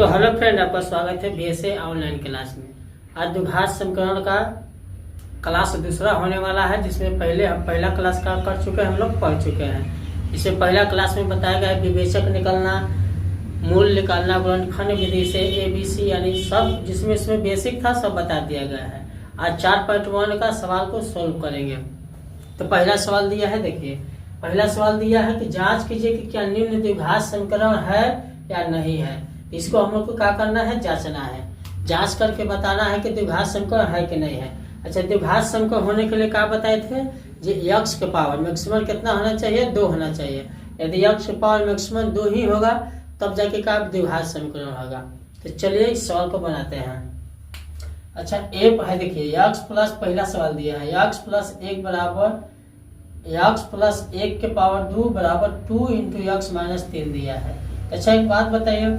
तो hello friend, आपका स्वागत है बीएसए ऑनलाइन क्लास में। आज द्विघात समीकरण का क्लास दूसरा होने वाला है, जिसमें पहले हम पहला क्लास का कर चुके हैं, हम लोग पढ़ चुके हैं। इसे पहला क्लास में बताया गया है विवेचक निकालना, मूल निकालना, गुणनखंड विधि से ABC यानी सब जिसमें इसमें बेसिक था सब बता दिया गया है। आज 4.1 का सवाल को सोल्व करेंगे। तो पहला सवाल दिया है, देखिए पहला सवाल दिया है कि जांच कीजिए कि क्या निम्न द्विघात समीकरण है या नहीं है। इसको हम लोग को क्या करना है, जांचना है। जांच करके बताना है कि द्विघात समीकरण है कि नहीं है। अच्छा, द्विघात समीकरण होने के लिए क्या बताए थे, जो x के पावर मैक्सिमम कितना होना चाहिए, 2 होना चाहिए। यदि x के पावर मैक्सिमम 2 ही होगा तब जाके क्या द्विघात समीकरण होगा। तो चलिए इस सवाल को बनाते हैं। अच्छा, ए है, देखिए x प्लस पहला सवाल दिया है, x प्लस 1 बराबर x प्लस 1 के पावर 2 बराबर 2 इंटू x माइनस 3 दिया है। अच्छा, एक बात बताइए,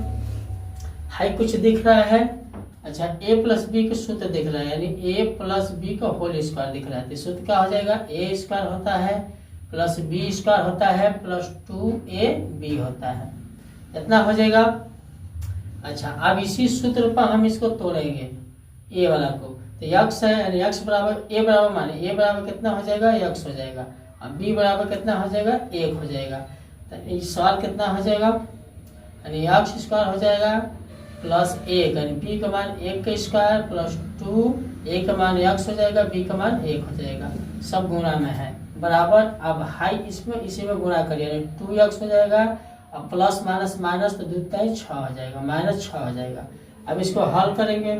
हाई कुछ दिख रहा है। अच्छा, a प्लस बी का सूत्र दिख रहा है, यानी a प्लस बी का होल स्क्वायर दिख रहा है। तो सूत्र क्या हो जाएगा, a स्क्वायर होता है प्लस b स्क्वायर होता है प्लस 2ab होता है। इतना हो जाएगा। अच्छा, अब इसी सूत्र पर हम इसको तोड़ेंगे a वाला को। तो x है, यानी x बराबर a बराबर, माने a बराबर कितना हो जाएगा, x हो जाएगा। अब b बराबर कितना हो जाएगा, 1 हो जाएगा। तो इस सवाल कितना हो जाएगा, यानी x स्क्वायर हो जाएगा प्लस 1, यानी b का मान 1 का स्क्वायर प्लस 2, a का मान x हो जाएगा, b का मान 1 हो जाएगा। सब गुणा में है बराबर। अब हाई इसमें इसी में गुणा करिए, यानी 2x हो जाएगा। अब प्लस माइनस माइनस तो 2 × 6 हो जाएगा, माइनस 6 हो जाएगा। अब इसको हल करेंगे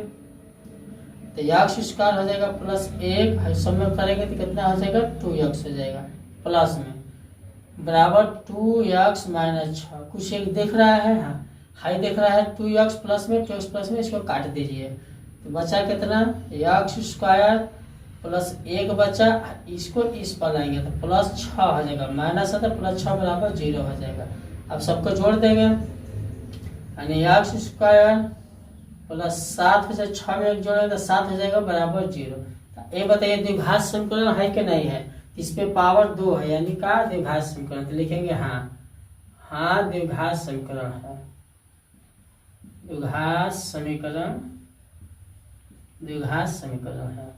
तो x स्क्वायर हो जाएगा प्लस 1, सब में करेंगे तो कितना हो जाएगा, 2x हो जाएगा प्लस में बराबर 2x माइनस 6। कुछ एक देख रहा है, हाँ हाई देख रहा है, 2x प्लस में 2x प्लस में इसको काट दीजिए तो बचा कितना, x स्क्वायर प्लस 1 बचा। इसको इस पर लाएंगे तो प्लस 6 हो जाएगा, माइनस है तो प्लस 6 बराबर 0 हो जाएगा। अब सबको जोड़ देंगे, यानी x स्क्वायर प्लस 7 हो जाएगा, 6 में 1 जोड़ेंगे तो 7 हो जाएगा बराबर 0। तो ये बताइए द्विघात समीकरण है कि नहीं है। इस पे पावर 2 है, यानी का द्विघात समीकरण। तो लिखेंगे हाँ द्विघात समीकरण है, द्विघात समीकरण है।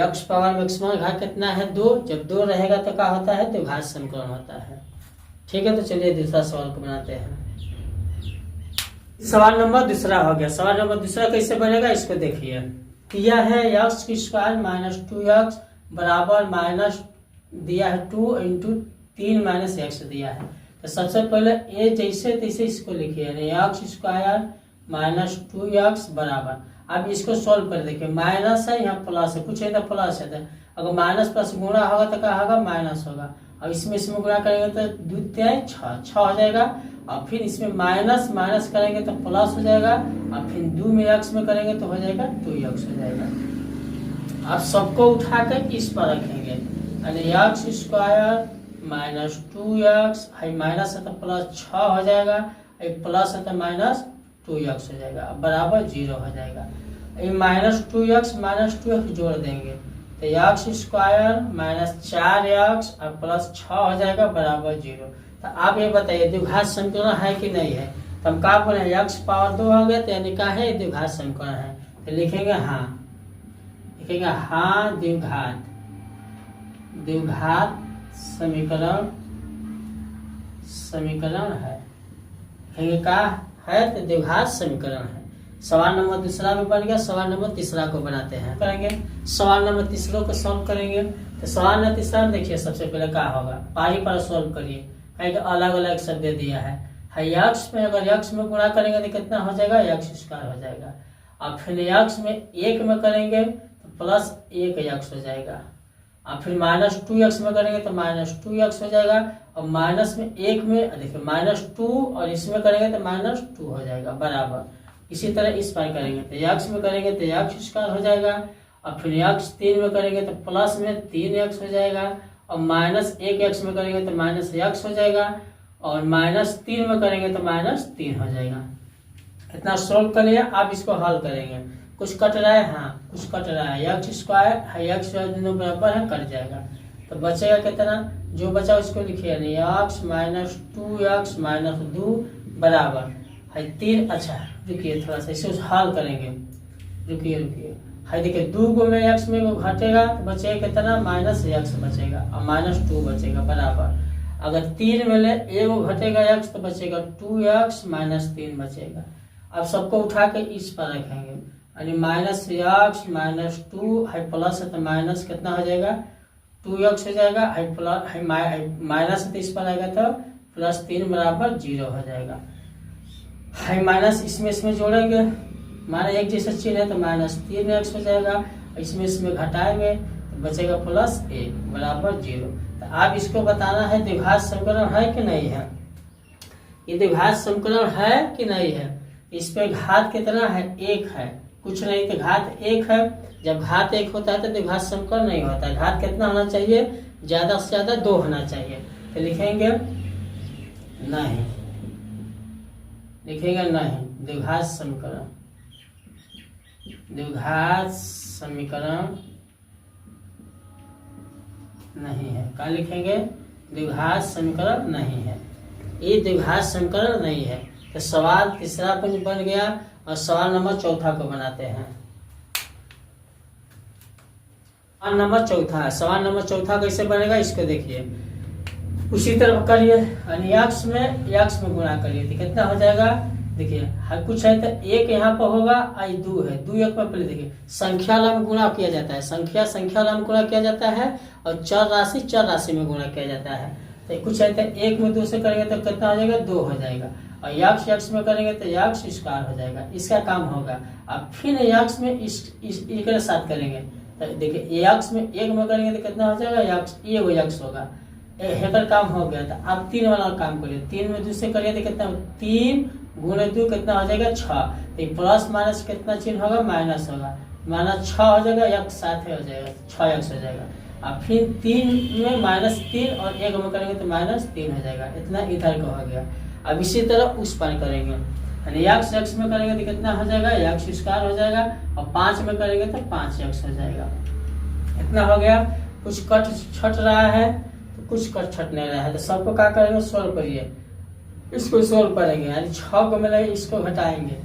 x पावर मैक्सिमम घात कितना है, 2। जब 2 रहेगा तो क्या होता है, द्विघात समीकरण होता है। ठीक है, तो चलिए दूसरा सवाल को बनाते हैं। सवाल नंबर दूसरा हो गया। सवाल नंबर दूसरा कैसे बनेगा, इसको देखिए। दिया है x स्क्वायर माइनस 2x बराबर माइनस दिया है 2 इंटू 3 माइनस x दिया है। तो सबसे पहले ए जैसे तैसे इसको लिखिए, यानी x स्क्वायर माइनस 2x बराबर। अब इसको सॉल्व कर देखिए, माइनस है यहाँ प्लस है, कुछ है तो प्लस है। तो अगर माइनस प्लस गुणा होगा तो क्या होगा, माइनस होगा। अब इसमें गुणा करेंगे तो 2 × 6 हो जाएगा। और फिर इसमें माइनस माइनस करेंगे तो प्लस हो जाएगा। और फिर 2 में x में करेंगे तो हो जाएगा 2x हो जाएगा। अब सबको उठा कर इस पर रखेंगे, यानी x square minus 2x, minus है तो प्लस 6 हो जाएगा, प्लस है तो माइनस 2x हो जाएगा बराबर 0 हो जाएगा। माइनस 2x जोड़ देंगे तो x स्क्वायर माइनस 4x और प्लस 6 हो जाएगा बराबर 0। तो आप ये बताइए द्विघात समीकरण है कि नहीं है। तो हम क्या बोले, x पावर 2 हो गया, तो यानी क्या है, द्विघात समीकरण है। तो लिखेंगे हाँ द्विघात समीकरण है। क्या है, तो द्विघात समीकरण है। सवाल नंबर दूसरा में बन गया। सवाल नंबर तीसरा को बनाते हैं, करेंगे सवाल नंबर तीसरा को सॉल्व करेंगे। तो सवाल नंबर तीसरा में देखिए सबसे पहले क्या होगा, पाई पर सॉल्व करिए, अलग अलग सब दे दिया है। x में अगर x में गुणा करेंगे तो कितना हो जाएगा, x स्क्वायर हो जाएगा। और फिर x में 1 में करेंगे तो प्लस 1x हो जाएगा। और फिर माइनस 2x में करेंगे तो माइनस 2x हो जाएगा। और माइनस में 1 में देखिए माइनस 2 और इसमें करेंगे तो माइनस 2 हो जाएगा बराबर। इसी तरह इस पर करेंगे तो x में करेंगे तो x स्क्वायर हो जाएगा। और फिर x 3 में करेंगे तो प्लस में 3x हो जाएगा। और माइनस 1x में करेंगे तो माइनस x हो जाएगा। और माइनस 3 में करेंगे तो माइनस 3 हो जाएगा। इतना सोल्व करिए। आप इसको हल करेंगे, कुछ कट रहा है, हाँ कुछ कट रहा है, x स्क्वायर x दोनों बराबर है, कट जाएगा। तो बचेगा कितना, जो बचा उसको लिखिए, x माइनस 2x माइनस 2 बराबर है 3। अच्छा रुकिए थोड़ा सा इसे हल करेंगे, रुकिए। है देखिए 2 गो में x में वो घटेगा तो बचेगा कितना, -x बचेगा और -2 बचेगा बराबर। अगर 3 में ले एगो घटेगा x तो बचेगा 2x -3 बचेगा। अब सबको उठा के इस पर रखेंगे, यानी -x -2 है प्लस है तो माइनस कितना हो जाएगा 2x हो जाएगा, है प्लस है माइनस तो इस पर आएगा तो +3 बराबर 0 हो जाएगा। है माइनस इसमें जोड़ेंगे, माना एक जैसा चिन्ह है तो -3x हो जाएगा, इसमें घटाएंगे तो बचेगा +1 बराबर 0। तो आप इसको बताना है द्विघात समीकरण है कि नहीं है, ये द्विघात समीकरण है कि नहीं है। इस पे घात कितना है, 1 है, कुछ नहीं तो घात 1 है। जब घात 1 होता है तो द्विघात समीकरण नहीं होता है। घात कितना होना चाहिए, ज्यादा से ज्यादा 2 होना चाहिए। तो लिखेंगे नहीं, लिखेंगे नहीं, द्विघात समीकरण नहीं है। क्या लिखेंगे, द्विघात समीकरण नहीं है, ये द्विघात समीकरण नहीं है। तो सवाल तीसरा बन गया और सवाल नंबर चौथा को बनाते हैं। सवाल नंबर चौथा कैसे बनेगा इसको देखिए, उसी तरह करिए, x में गुणा करिए तो कितना हो जाएगा। देखिए कुछ है तो 1 यहाँ पर होगा, 2 है, 2 1 पर पहले देखिए संख्या में गुणा किया जाता है, संख्या में गुणा किया जाता है और चर राशि में गुणा किया जाता है। तो कुछ है तो 1 में 2 से करेंगे तो कितना हो जाएगा 2 हो जाएगा, और x में करेंगे तो x स्क्वायर हो जाएगा, इसका काम होगा। अब फिर x में एक साथ करेंगे तो देखिए x में 1 में करेंगे तो कितना हो जाएगा x होगा, हेकर काम हो गया। तो अब 3 वाला काम करिए, 3 में 2 से करिए तो कितना 3 गुणे 2 कितना हो जाएगा 6। तो प्लस माइनस कितना चिन्ह होगा, माइनस होगा, -6 हो जाएगा, x साथ हो जाएगा 6x हो जाएगा। अब फिर 3 में -3 और 1 में करेंगे तो -3 हो जाएगा, इतना इधर का हो गया। अब इसी तरह उस पर करेंगे, यानी x में करेंगे तो कितना हो जाएगा x स्क्वायर हो जाएगा, और 5 में करेंगे तो 5x हो जाएगा, इतना हो गया। कुछ कट छट रहा है तो कुछ कट छट नहीं रहा है, तो सबको क्या करेंगे सोल्व करिए, इसको सोल्व करेंगे, यानी 6 को मिले इसको घटाएंगे,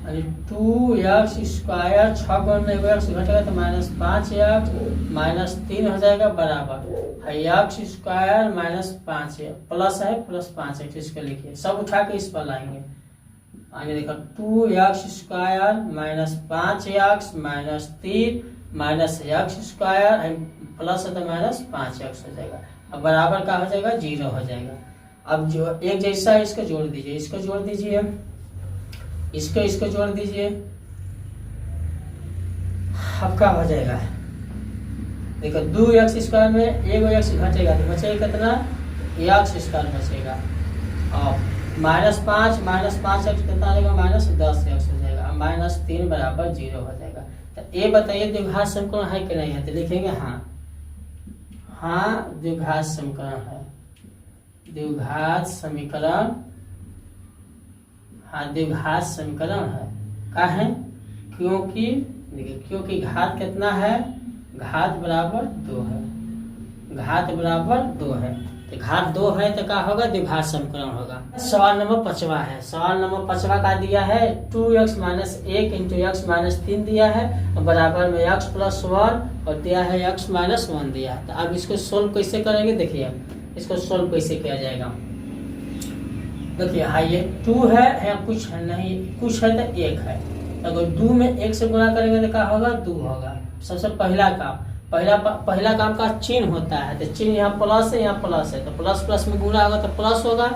यानी 2x स्क्वायर 6 को मिले x घटेगा तो -5x -3 हो जाएगा बराबर है x स्क्वायर -5 प्लस है +5x, इसको लिखिए, सब उठा के इस पर लाएंगे। आगे देखो 2x square -5x -3 -x square plus है तो -5x हो जाएगा, अब बराबर का हो जाएगा 0 हो जाएगा। अब जो एक जैसा है इसको जोड़ दीजिए, इसको जोड़ दीजिए, इसको जोड़ दीजिए, अब क्या हो जाएगा देखो 2x स्क्वायर में 1x घटेगा तो बचेगा कितना x स्क्वायर बचेगा, और -5x कितना आ जाएगा -10x हो जाएगा, -3 बराबर 0 हो जाएगा। तो ये बताइए द्विघात समीकरण है कि नहीं है, तो लिखेंगे हाँ द्विघात समीकरण है, द्विघात समीकरण, हाँ द्विघात समीकरण है। क्या है, क्योंकि देखिए क्योंकि घात कितना है, घात बराबर 2 है, घात बराबर 2 है, तो घात 2 है तो क्या होगा द्विघात समीकरण होगा। सवाल नंबर 5वां है, सवाल नंबर 5वां का दिया है 2x - 1 × x - 3 दिया है और बराबर में x + 1 और दिया है x - 1 दिया है। तो अब इसको सोल्व कैसे करेंगे, देखिए इसको सोल्व कैसे किया जाएगा। देखिए हाँ ये 2 है कुछ है नहीं, कुछ है तो 1 है, तो अगर 2 में 1 से गुणा करेंगे तो क्या होगा 2 होगा। सबसे पहला काम का चिन्ह होता है, तो चिन्ह यहाँ प्लस है, यहाँ प्लस है, तो प्लस में गुणा होगा तो प्लस होगा।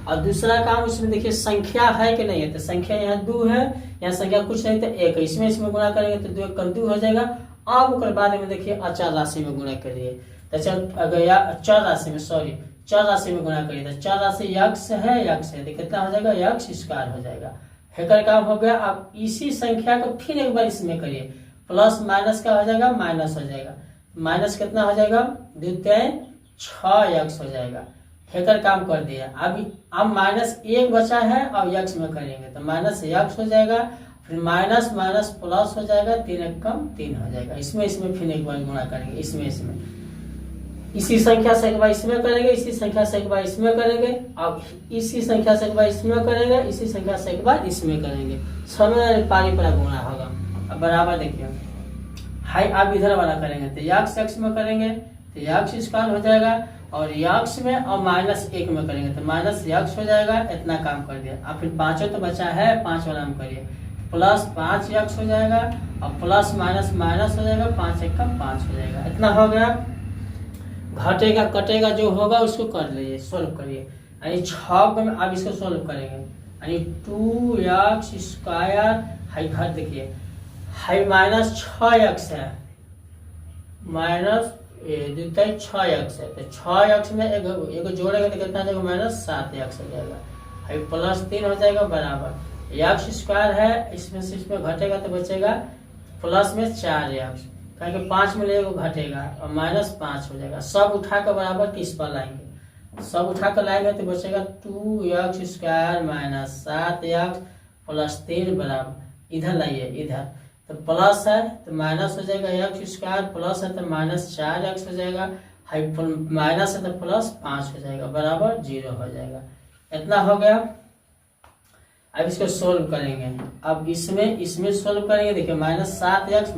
और दूसरा काम इसमें देखिए संख्या है कि नहीं है, तो संख्या यहाँ 2 है, यहाँ संख्या कुछ नहीं तो 1 है, इसमें गुणा करेंगे तो 2 × 2 हो जाएगा। अब उसके बाद में देखिए अचर राशि में गुणा करिए, तो अगर चर राशि में गुणा करिए तो चर राशि x है तो कितना हो जाएगा x स्क्वायर हो जाएगा, हेकर काम हो गया। अब इसी संख्या को फिर एक बार इसमें करिए, प्लस माइनस का हो जाएगा माइनस हो जाएगा, माइनस कितना हो जाएगा 2 × 6x हो जाएगा, हेकर काम कर दिया। अब -1 बचा है, अब x में करेंगे तो -x हो जाएगा, फिर माइनस प्लस हो जाएगा, 3 × 3 हो जाएगा, इसमें फिर एक बार गुणा करेंगे, इसमें इसी संख्या से एक बार इसमें करेंगे, इसी संख्या से एक बार इसमें करेंगे, अब इसी संख्या से एक बार इसमें करेंगे, इसी संख्या से एक बार इसमें करेंगे, समय पारी पर गुणा होगा। अब बराबर देखिए, हाई आप इधर वाला करेंगे तो यक्स एक्स में करेंगे तो यक्स स्क्वायर हो जाएगा, और यक्स में और -1 में करेंगे तो माइनस यक्स हो जाएगा। इतना काम कर दिया। अब फिर पांचों तो बचा है, 5 वाला में करिए, +5 यक्स हो जाएगा और प्लस माइनस माइनस हो जाएगा, 5 1 का 5 हो जाएगा। इतना हो गया। घटेगा कटेगा जो होगा उसको कर लीजिए, सोल्व करिए। यानी 6 में अब इसको सोल्व करेंगे, यानी 2x², हाई घट देखिए, हाई -6x है, -6x है, तो 6x में एक जोड़ेगा तो कितना जाएगा, -7x हो जाएगा, हाई +3 हो जाएगा बराबर x² है, इसमें से इसमें घटेगा तो बचेगा प्लस में 4x, क्योंकि 5 में लेगा घटेगा और -5 हो जाएगा। सब उठा कर बराबर किस पर लाएंगे, सब उठा कर लाएंगे तो बचेगा 2x² -7x +3 बराबर, इधर लाइए, इधर तो प्लस है तो माइनस हो जाएगा, x² प्लस है तो -4x हो जाएगा, हाई माइनस है तो +5 हो जाएगा बराबर 0 हो जाएगा। इतना हो गया। अब इसको सोल्व करेंगे। अब इसमें सोल्व करेंगे, देखिए -7x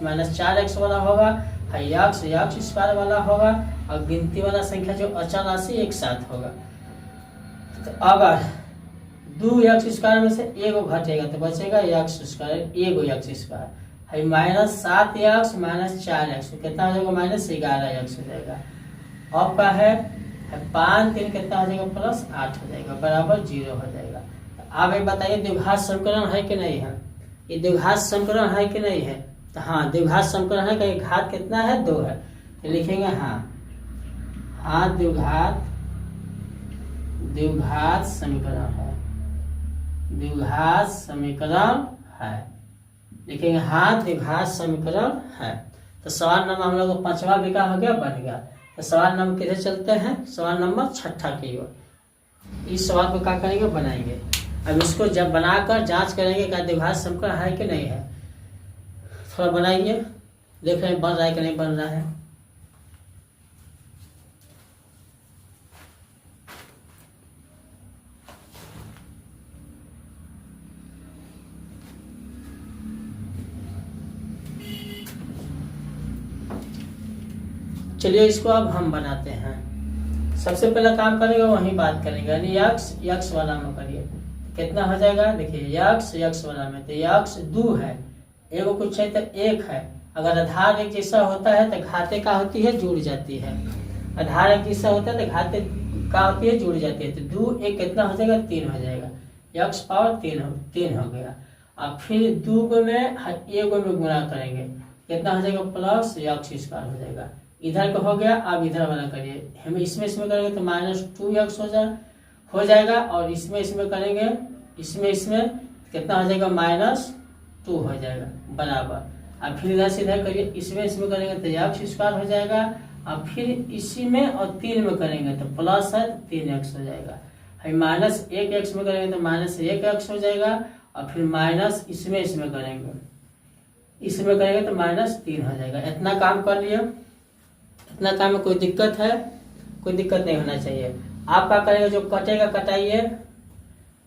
-4x वाला होगा, x² वाला होगा, और गिनती वाला संख्या जो अचल राशि एक साथ होगा। तो अगर 2x² में से एगो घटेगा तो बचेगा x², एगो x², है -7x -4x कितना हो जाएगा, -11x हो जाएगा। अब का है 5 3 कितना हो जाएगा, +8 हो जाएगा बराबर 0 हो जाएगा। आप ये बताइए द्विघात समीकरण है कि नहीं है, ये द्विघात समीकरण है कि नहीं है। तो हाँ द्विघात समीकरण है, कि घात कितना है, 2 है, तो लिखेंगे हाँ द्विघात समीकरण है, द्विघात समीकरण है, लिखेंगे हाँ द्विघात समीकरण है। तो सवाल नंबर हम लोग 5वां भी का हो गया, बन गया। तो सवाल नंबर किधर चलते हैं, सवाल नंबर 6 की ओर। इस सवाल को क्या करेंगे, बनाएंगे। अब इसको जब बनाकर जांच करेंगे क्या द्विघात समीकरण है कि नहीं है। थोड़ा बनाइए, देख रहे हैं बन रहा है कि नहीं बन रहा है। चलिए इसको अब हम बनाते हैं। सबसे पहला काम करेंगे वही बात करेंगे, यानी x वाला में करिए, कितना हो जाएगा, देखिए x वाला में तो x 2 है, एगो कुछ है तो 1 है। अगर आधार एक जैसा होता है तो घाते का होती है, जुड़ जाती है। आधार एक जैसा होता है तो घाते का होती है, जुड़ जाती है। तो 2 1 कितना हो जाएगा, 3 हो जाएगा, x पावर 3 हो गया। अब फिर 2 में 1 में गुणा करेंगे, कितना हो जाएगा, +x² हो जाएगा। इधर का हो गया। अब इधर वाला करिए, हम इसमें करेंगे तो -2x हो जाएगा, और इसमें करेंगे, इसमें कितना हो जाएगा, -2 हो जाएगा बराबर। अब फिर इधर से इधर करिए, इसमें करेंगे तो x² हो जाएगा, अब फिर इसी में और 3 में करेंगे तो प्लस है तो 3x हो जाएगा, -1x में करेंगे तो -1x हो जाएगा, और फिर माइनस इसमें करेंगे, इसमें करेंगे तो -3 हो जाएगा। इतना काम कर लिया। इतना काम में कोई दिक्कत है, कोई दिक्कत नहीं होना चाहिए। आप क्या करेंगे, जो कटेगा कटाइए।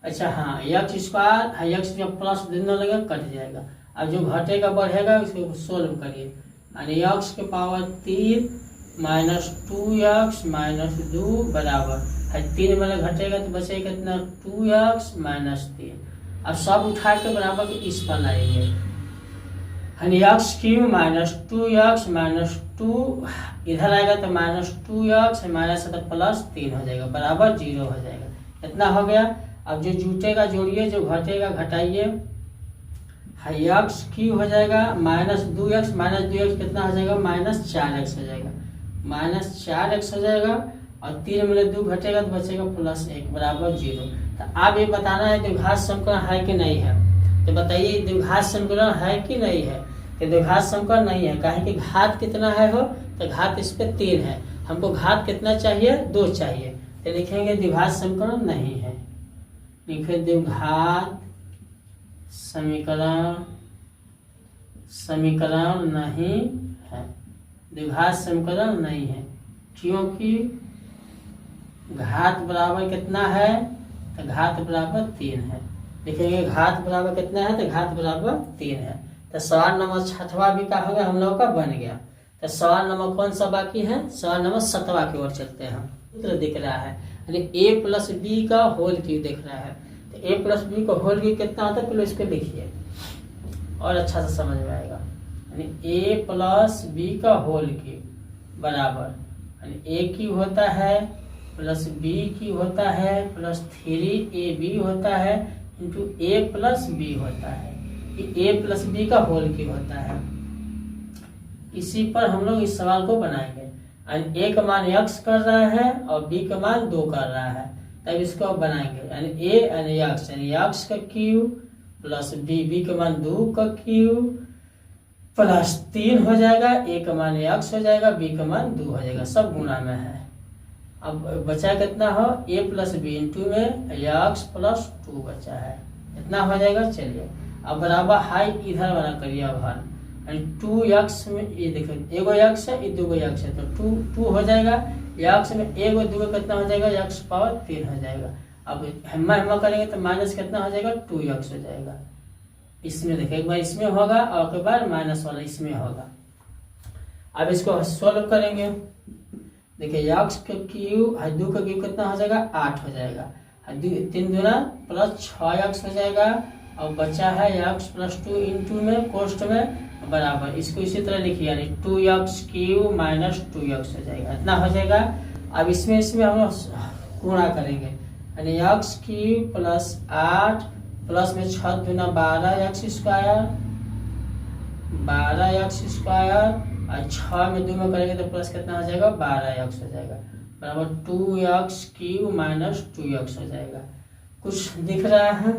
अच्छा हाँ, x² जब प्लस दोनों लगेगा कट जाएगा। अब जो घटेगा बढ़ेगा उसको सोल्व करिए, यानी x के पावर 3 -2x -2 बराबर है 3 में घटेगा तो बचेगा कितना, 2x -3। अब सब उठा के बराबर इस पर लाएंगे, x³ -2x -2 इधर आएगा तो -2x माइनस तो +3 हो जाएगा बराबर 0 हो जाएगा। इतना हो गया। अब जो जुटेगा जोड़िए, जो घटेगा घटाइए, x³ हो जाएगा -2x कितना हो जाएगा, -4x हो जाएगा, -4x हो जाएगा, और 3 में 2 घटेगा तो बचेगा +1 बराबर 0। तो आप ये बताना है द्विघात समीकरण है कि नहीं है। तो बताइए द्विघात समीकरण है कि नहीं है। कि द्विघात समीकरण नहीं है, काहे कि घात कितना है हो, तो घात इस पे 3 है, हमको घात कितना चाहिए, 2 चाहिए। तो लिखेंगे द्विघात समीकरण नहीं है, लिखे द्विघात समीकरण नहीं है, द्विघात समीकरण नहीं है। क्योंकि घात बराबर कितना है, तो घात बराबर 3 है। लिखेंगे घात बराबर कितना है, तो घात बराबर 3 है। तो सवाल नंबर 6वां भी का हो गया, हम लोग का बन गया। तो सवाल नंबर कौन सा बाकी है, सवाल नंबर 7वां की ओर चलते हैं। सूत्र दिख रहा है यानी a प्लस बी का होल क्यूब दिख रहा है। तो a प्लस बी का होल क्यूब कितना होता है, पहले इसको लिखिए और अच्छा से समझ में आएगा। यानी a प्लस बी का होल क्यूब बराबर यानी a क्यूब होता है प्लस बी क्यूब होता है प्लस 3ab होता है इंटू a प्लस बी होता है। ये a प्लस बी का होल क्यूब होता है। इसी पर हम लोग इस सवाल को बनाएंगे। यानी a का मान x कर रहा है और b का मान 2 कर रहा है, तब इसको अब बनाएंगे। यानी a यानी x का क्यूब प्लस b का मान 2 का क्यूब प्लस 3 हो जाएगा, a का मान x हो जाएगा, b का मान 2 हो जाएगा, सब गुणा में है। अब बचा कितना हो, a प्लस बी इंटू में x प्लस 2 बचा है, इतना हो जाएगा। चलिए अब बराबर हाई इधर बना करिए भार 2x में ये देखो एगो x है, ये 2 x है, तो 2 हो जाएगा। x में एगो 2 कितना हो जाएगा, x पावर 3 हो जाएगा। अब हेम्मा करेंगे तो माइनस कितना हो जाएगा, 2x हो जाएगा। इसमें देखिए एक बार इसमें होगा और एक बार माइनस वाला इसमें होगा। अब इसको सोल्व करेंगे। देखिए x का क्यूब 2 का क्यूब कितना हो जाएगा, 8 हो जाएगा। 3 दूना प्लस 6x हो जाएगा और बचा है x प्लस 2 इंटू में कोष्ट में बराबर, इसको इसी तरह लिखिए यानी 2x क्यूब माइनस 2x हो जाएगा, इतना हो जाएगा। अब इसमें हम लोग गुणा करेंगे यानी x क्यूब प्लस 8 प्लस में 6 दूना 12x स्क्वायर 12x स्क्वायर और 6 में 2 में करेंगे तो प्लस कितना हो जाएगा, 12x हो जाएगा बराबर 2x क्यूब माइनस 2x हो जाएगा। कुछ दिख रहा है,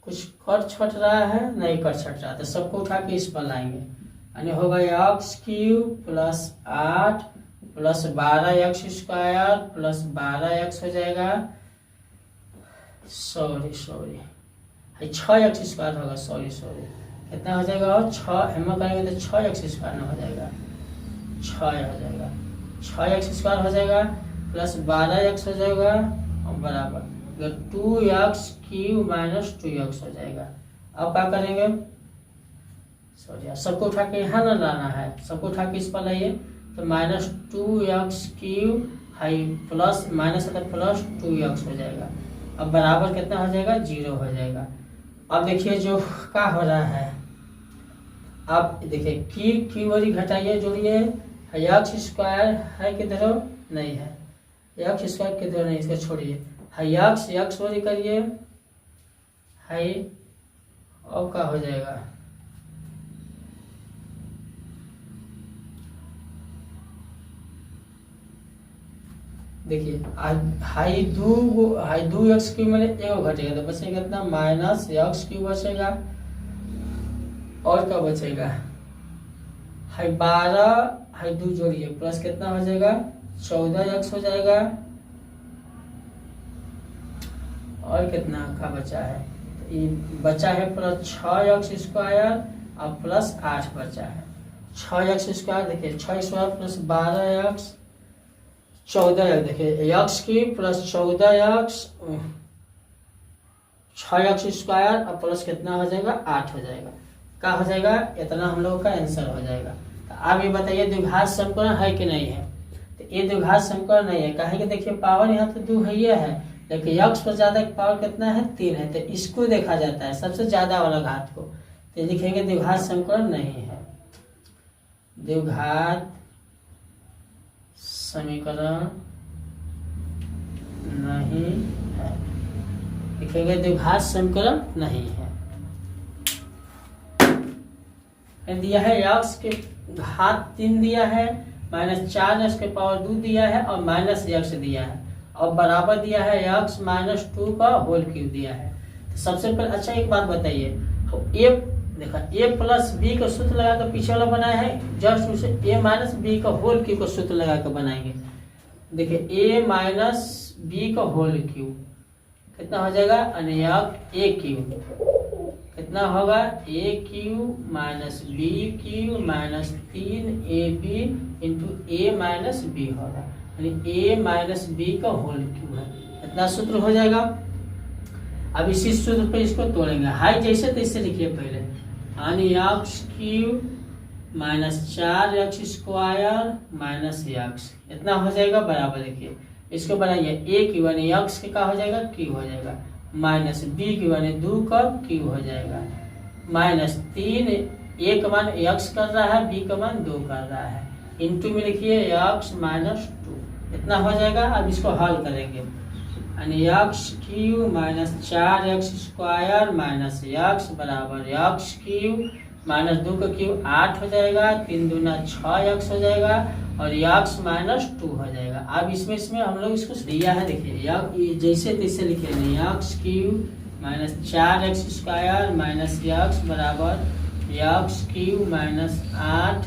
कुछ कट छट रहा है, नहीं कट छट रहा, तो सबको उठा के इस पर लाएंगे यानी होगा x cube plus 8 plus 12x square plus 12x हो जाएगा, सॉरी 6x स्क्वायर होगा, सॉरी कितना हो जाएगा, और 6 हेम्मा करेंगे तो 6x स्क्वायर हो जाएगा, 6 हो जाएगा, 6x स्क्वायर हो जाएगा प्लस 12x हो जाएगा और बराबर 2x क्यूब माइनस 2x हो जाएगा। अब क्या करेंगे, सॉरी सबको उठा के यहाँ न लाना है, सबको उठा के इस पर लाइए तो minus 2x cube high plus minus plus 2x हो जाएगा। अब बराबर कितना हो जाएगा, 0 हो जाएगा। अब देखिए जो क्या हो रहा है, अब देखिए क्यूब वाली घटाइए जोड़िए, x स्क्वायर है किधर नहीं है, x स्क्वायर किधर नहीं, इसको छोड़िए, x वाली करिए हाई और क्या हो जाएगा, देखिए हाई 2x क्यूब मैंने एगो घटेगा तो बचेगा कितना, माइनस x क्यूब बचेगा और क्या बचेगा, हाई 12 हाई 2 जोड़िए प्लस कितना हो जाएगा, 14x हो जाएगा और कितना का बचा है, ये बचा है प्लस 6x स्क्वायर और प्लस 8 बचा है, 6x स्क्वायर देखिए 6 स्क्वायर प्लस 12x 14x, देखिए x की प्लस 14x 6x स्क्वायर और प्लस कितना हो जाएगा, 8 हो जाएगा। क्या हो जाएगा, इतना हम लोगों का आंसर हो जाएगा। तो आप ये बताइए द्विघात समीकरण है कि नहीं है, तो ये द्विघात समीकरण नहीं है, कहे कि देखिए पावर यहाँ तो 2 है ही है, लेकिन x पर ज्यादा पावर कितना है, 3 है, तो इसको देखा जाता है सबसे ज्यादा वाला घात को, तो लिखेंगे द्विघात समीकरण नहीं है, द्विघात समीकरण नहीं है, लिखेंगे द्विघात समीकरण नहीं है। दिया है x के घात 3 दिया है, माइनस 4x के पावर 2 दिया है और माइनस x दिया है और बराबर दिया है x माइनस 2 का होल क्यूब दिया है। तो सबसे पहले अच्छा एक बात बताइए, तो a देखा a प्लस बी का सूत्र लगा कर पीछे वाला बनाया है, जस्ट उसे a माइनस बी का होल क्यूब का सूत्र लगा कर बनाएंगे। देखिए a माइनस बी का होल क्यूब कितना हो जाएगा, a क्यूब कितना होगा A cube minus B cube minus 3ab into A minus B होगा, यानी ए माइनस बी का होल क्यू है। इतना सूत्र हो जाएगा। अब इसी सूत्र पे इसको तोड़ेंगे, हाई जैसे तैसे लिखिए पहले, यानी x Q minus 4x square minus x, इतना हो जाएगा बराबर। देखिए इसको बनाइए, ए क्यू यानी एक्स का हो जाएगा क्यू हो जाएगा, माइनस बी क्यू यानी 2 का क्यू हो जाएगा, माइनस 3, ए का मान एक्स कर रहा है, बी का मान 2 कर रहा है, इंटू में लिखिए एक्स माइनस 2, इतना हो जाएगा। अब इसको हल करेंगे, यानी x Q minus 4x square minus x बराबर एक्स क्यू माइनस 2 का क्यू 8 हो जाएगा, 3 दूना 6x हो जाएगा और x माइनस 2 हो जाएगा। अब इसमें हम लोग इसको दिया है, देखिए जैसे तैसे लिखे x Q minus 4x square minus x बराबर एक्स क्यू माइनस 8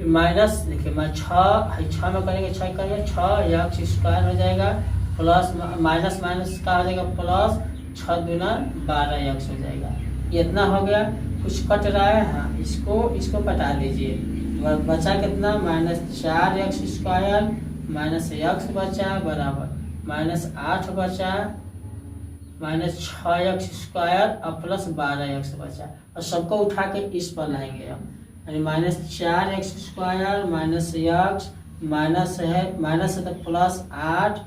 माइनस देखिए मैं 6 में करेंगे 6x स्क्वायर हो जाएगा प्लस माइनस माइनस का हो जाएगा प्लस 6 दूना 12x हो जाएगा। ये इतना हो गया, कुछ कट रहा है, हाँ इसको कटा दीजिए, बचा कितना minus 4x square minus x बचा बराबर माइनस 8 बचा माइनस 6x स्क्वायर और प्लस 12x बचा, और सबको उठा के इस पर लाएंगे हम, यानी minus 4x square minus x minus है तो प्लस 8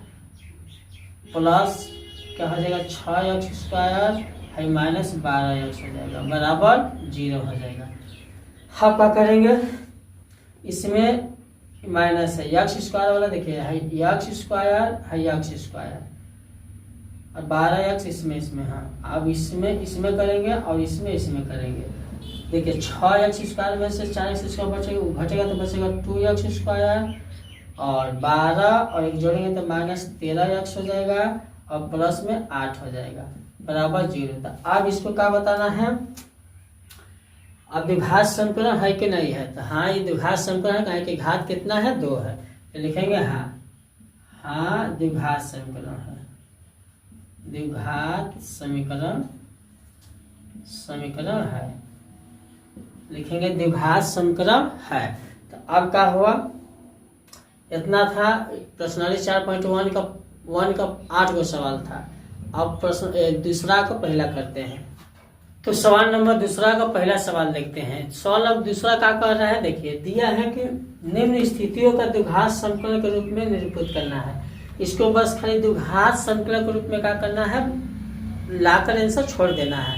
प्लस क्या हो जाएगा 6x स्क्वायर है माइनस 12x हो जाएगा बराबर 0 हो जाएगा। हम क्या करेंगे, इसमें माइनस है एक्स स्क्वायर वाला देखिए है एक्स स्क्वायर और 12x इसमें हाँ, अब इसमें करेंगे और इसमें करेंगे। देखिए 6x स्क्वायर में से 4x स्क्वायर बचेगा, घटेगा तो बचेगा 2x स्क्वायर और 12 और एक जोड़ेंगे तो माइनस 13x हो जाएगा और प्लस में 8 हो जाएगा बराबर 0। तो अब इसको क्या बताना है, अब द्विघात समीकरण है कि नहीं है, तो हाँ ये द्विघात समीकरण है, कि घात कितना है 2 है, तो लिखेंगे हाँ द्विघात समीकरण है, द्विघात समीकरण है, लिखेंगे द्विघात समीकरण है। तो अब क्या हुआ, इतना था प्रश्नावली 4.1 का 8 गो सवाल था। अब प्रश्न दूसरा को पहला करते हैं, तो सवाल नंबर दूसरा का पहला सवाल देखते हैं। सवाल अब दूसरा क्या कर रहा है, देखिए दिया है कि निम्न स्थितियों का द्विघात समीकरण के रूप में निरूपित करना है। इसको बस खाली द्विघात समीकरण के रूप में क्या करना है, लाकर आंसर छोड़ देना है।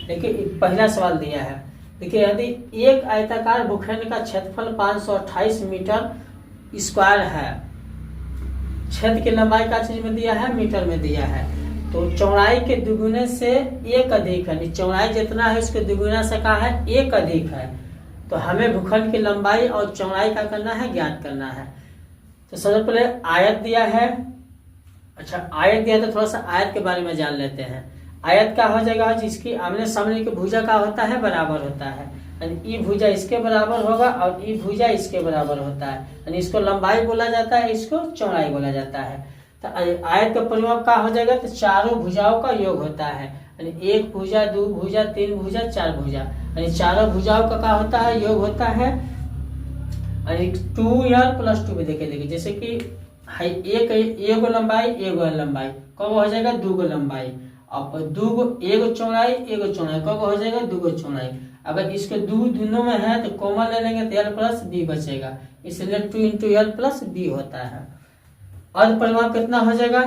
लेकिन पहला सवाल दिया है, देखिए यदि एक आयताकार भूखंड का क्षेत्रफल 528 मीटर स्क्वायर है, क्षेत्र की लंबाई का चीज में दिया है, मीटर में दिया है, तो चौड़ाई के दुगुने से एक अधिक है, चौड़ाई जितना है उसके दुगुना से क्या है एक अधिक है, तो हमें भूखंड की लंबाई और चौड़ाई का करना है, ज्ञात करना है। तो सबसे पहले आयत दिया है, अच्छा आयत दिया तो थोड़ा सा आयत के बारे में जान लेते हैं। आयत क्या हो जाएगा, जिसकी आमने सामने की भुजा का होता है बराबर होता है, यानी ई भुजा इसके बराबर होगा और ई भुजा इसके बराबर होता है, यानी इसको लंबाई बोला जाता है, इसको चौड़ाई बोला जाता है। तो आयत का परिमाप क्या हो जाएगा, तो चारों भुजाओं का योग होता है, यानी एक भुजा 2 भुजा 3 भुजा 4 भुजा, यानी चारों भुजाओं का क्या होता है, योग होता है, यानी 2l + 2 भी देखिए जैसे कि एक लंबाई कब हो जाएगा 2 गो लंबाई, अब एगो चौड़ाई कब हो जाएगा 2 गो चौड़ाई। अगर इसके दोनों में है तो कॉमन ले लेंगे तो l + b बचेगा, इसलिए 2 × l + b होता है। अर्ध परिमाप कितना हो जाएगा,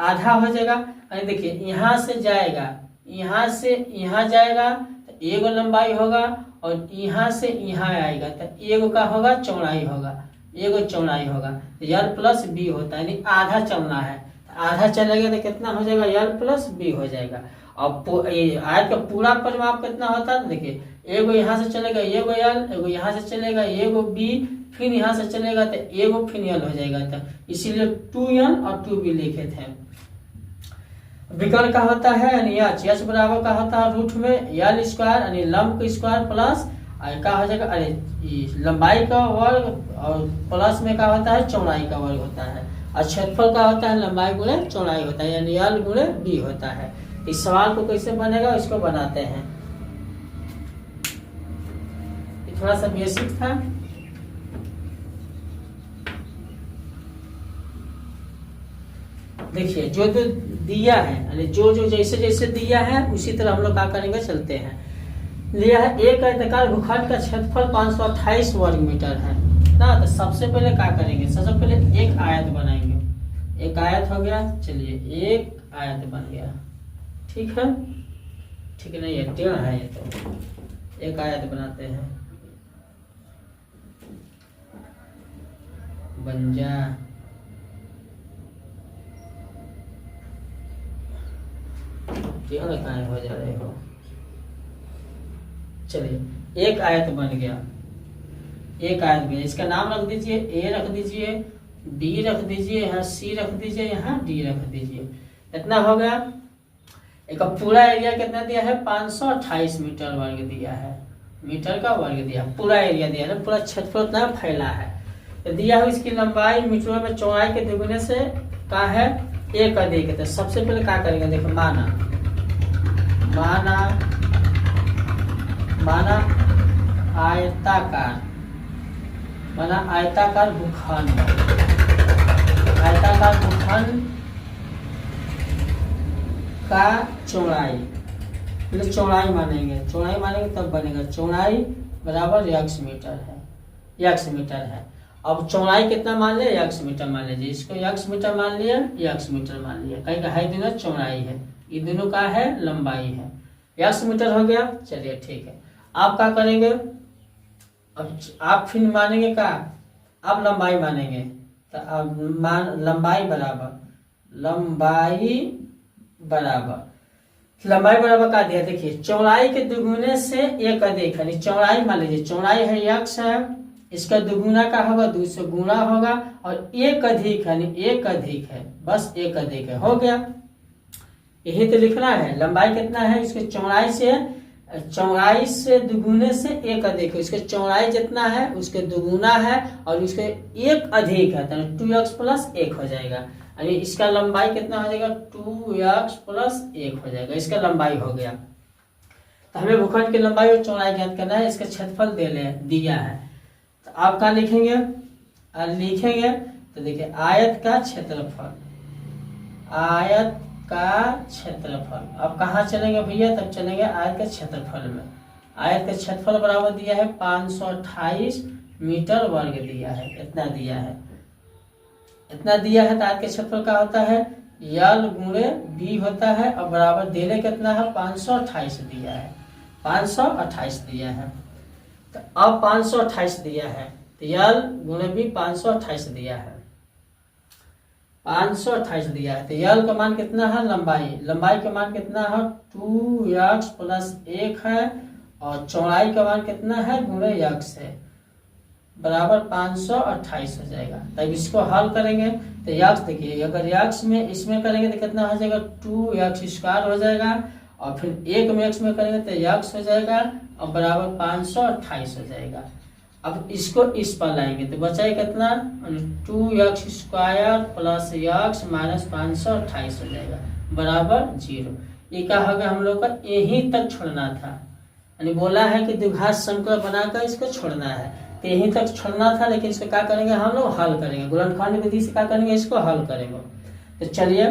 आधा हो जाएगा, यानी देखिए यहाँ से जाएगा, यहाँ से यहाँ जाएगा तो एगो लंबाई होगा और यहाँ से यहाँ आएगा तो एगो का होगा चौड़ाई होगा, एगो चौड़ाई होगा, l + b होता है, यानी आधा चलना है, आधा चलेगा तो कितना हो जाएगा l + b हो जाएगा। अब आयत का पूरा परिमाप कितना होता है, देखिए एगो यहाँ से चलेगा एगो l, एगो यहाँ से चलेगा एगो b, फिर यहाँ से चलेगा तो एगो फिर l हो जाएगा, तो इसीलिए 2l और 2b लिखे थे। विकर्ण का होता है यानी h बराबर का होता है रूट में l² यानी लंब का स्क्वायर प्लस क्या हो जाएगा, लंबाई का वर्ग और प्लस में क्या होता है चौड़ाई का वर्ग होता है, और क्षेत्रफल का होता है लंबाई गुणे चौड़ाई होता है, यानी l × b होता है। इस सवाल को कैसे बनेगा इसको बनाते हैं। ये थोड़ा सा बेसिक था। देखिए जो जो दिया है यानी जो जो जैसे जैसे दिया है उसी तरह हम लोग क्या करेंगे चलते हैं। लिया है एक आयताकार भूखंड का क्षेत्रफल 528 वर्ग मीटर है ना। तो सबसे पहले क्या करेंगे, सबसे पहले एक आयत बनाएंगे। एक आयत हो गया, चलिए एक आयत बन गया, ठीक है। ठीक नहीं है, टेढ़ है ये, तो एक आयत बनाते हैं। बन जा, टेढ़ कहाँ हो जा रहे हो। चलिए एक आयत बन गया, एक आयत बन गया। इसका नाम रख दीजिए, ए रख दीजिए, बी रख दीजिए, यहाँ सी रख दीजिए, यहाँ डी रख दीजिए। इतना हो गया। एक पूरा एरिया कितना दिया है, 528 मीटर वर्ग दिया है, मीटर का वर्ग दिया, पूरा एरिया दिया है, पूरा क्षेत्रफल इतना फैला है। तो दिया है इसकी लंबाई मीटरों में चौड़ाई के दुगने से का है एक अधिक है। तो सबसे पहले क्या करेंगे, देखो माना माना माना आयताकार, माना आयताकार भूखंड, आयताकार भूखंड का चौड़ाई, पहले चौड़ाई मानेंगे, चौड़ाई मानेंगे तब बनेगा। चौड़ाई बराबर x मीटर है, x मीटर है। अब चौड़ाई कितना मान लिया, x मीटर मान लीजिए। इसको x मीटर मान लिया, x मीटर मान लिया, कहीं का है दोनों चौड़ाई है, ये दोनों का है लंबाई है। x मीटर हो गया, चलिए ठीक है। आप क्या करेंगे, अब आप फिर मानेंगे क्या, आप लंबाई मानेंगे। तो अब लंबाई बराबर, लंबाई बराबर, लंबाई बराबर का दिया, देखिए चौड़ाई के दुगुने से एक अधिक है। चौड़ाई मान लीजिए, चौड़ाई है x है, इसका दुगुना का होगा, 2 से गुना होगा, और एक अधिक है, एक अधिक है, बस एक अधिक है, हो गया। यही तो लिखना है। लंबाई कितना है, इसके चौड़ाई से दुगुने से एक अधिक है। इसके चौड़ाई जितना है उसके दुगुना है और उसके एक अधिक है, तो 2x प्लस 1 हो जाएगा। यानी इसका लंबाई कितना हो जाएगा, 2x प्लस 1 हो जाएगा, इसका लंबाई हो गया। तो हमें भूखंड की लंबाई और चौड़ाई ज्ञात करना है, इसका क्षेत्रफल दिया है। तो आप क्या लिखेंगे, लिखेंगे तो देखिए आयत का क्षेत्रफल, आयत का क्षेत्रफल। अब कहाँ चलेंगे भैया, तब चलेंगे आयत के क्षेत्रफल में। आयत का क्षेत्रफल बराबर दिया है 528 मीटर वर्ग दिया है, इतना दिया है, इतना दिया है। तो आयत के क्षेत्रफल का होता है यल गुणे बी होता है, और बराबर देने कितना है, 528 दिया है, 528 दिया है। तो अब 528 दिया है, तो यल गुणे बी 528 दिया है, 528 दिया है। तो यल का मान कितना है, लंबाई का मान कितना है, 2x प्लस 1 है, और चौड़ाई का मान कितना है, गुणे x है, बराबर 528 हो जाएगा। तब इसको हल करेंगे तो x देखिए, अगर x में इसमें करेंगे तो कितना हो जाएगा, 2x स्क्वायर हो जाएगा, और फिर 1 में x में करेंगे तो x हो जाएगा, और बराबर 528 हो जाएगा। अब इसको इस पर लाएंगे तो बचाए कितना, 2x square plus x minus 528 हो जाएगा, बराबर 0। ये क्या होगा, हम लोग का यहीं तक छोड़ना था, यानी बोला है कि द्विघात समकोण बनाकर इसको छोड़ना है, तो यहीं तक छोड़ना था। लेकिन इसको क्या करेंगे, हम लोग हल करेंगे, गुणनखंड विधि से क्या करेंगे, इसको हल करेंगे। तो चलिए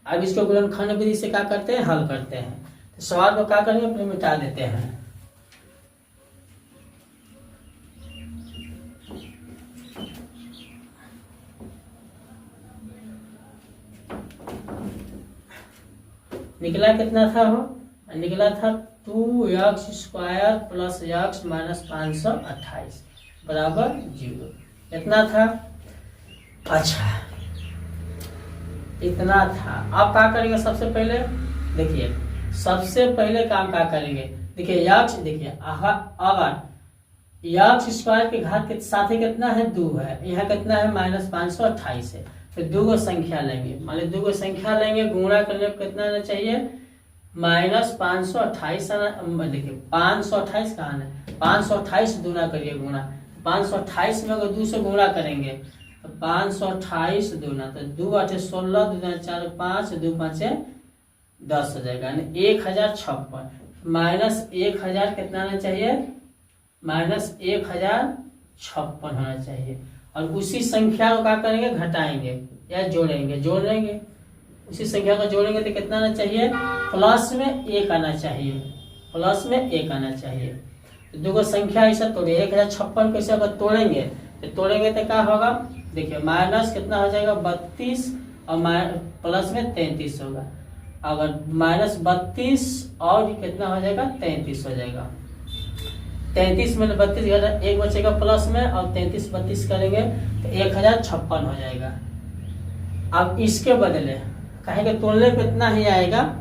अब इसको गुणनखंड विधि से क्या करते हैं, हल करते हैं। तो सवाल को क्या करेंगे, अपने मिटा देते हैं। निकला कितना था, हो निकला था 2x square plus x minus 528 बराबर 0, इतना था। अच्छा इतना था। अब क्या करेंगे, सबसे पहले देखिए, सबसे पहले काम क्या करेंगे, देखिए x, देखिए अगर x स्क्वायर के घात के साथ ही कितना है, 2 है, यहाँ कितना है, माइनस 528 है। तो 2 संख्या लेंगे, मान लीजिए 2 संख्या लेंगे, गुणा करने पर कितना आना चाहिए, माइनस 528 आना। देखिए 528 कहाँ है, 528 गुना करिए, गुणा 528 में अगर 2 से गुणा करेंगे तो 528 दूना, तो 2 8 16, 2 4 5, 2 5 10 हो जाएगा, यानी 1056 माइनस 1000 कितना आना चाहिए, माइनस 1056 होना चाहिए। और उसी संख्या को क्या करेंगे, घटाएंगे या जोड़ेंगे, जोड़ लेंगे, उसी संख्या को जोड़ेंगे तो कितना आना चाहिए, प्लस में 1 आना चाहिए, प्लस में 1 आना चाहिए। तो दो संख्या ऐसा तोड़े 1056 कैसे अगर तोड़ेंगे तो क्या होगा, देखिए माइनस कितना हो जाएगा 32 और प्लस में 33 होगा। अगर माइनस 32 और कितना हो जाएगा 33 हो जाएगा। 33 में 32 एक बचेगा प्लस में, और 33 32 करेंगे तो 1056 हो जाएगा। अब इसके बदले कहेंगे तोड़ने पे इतना ही आएगा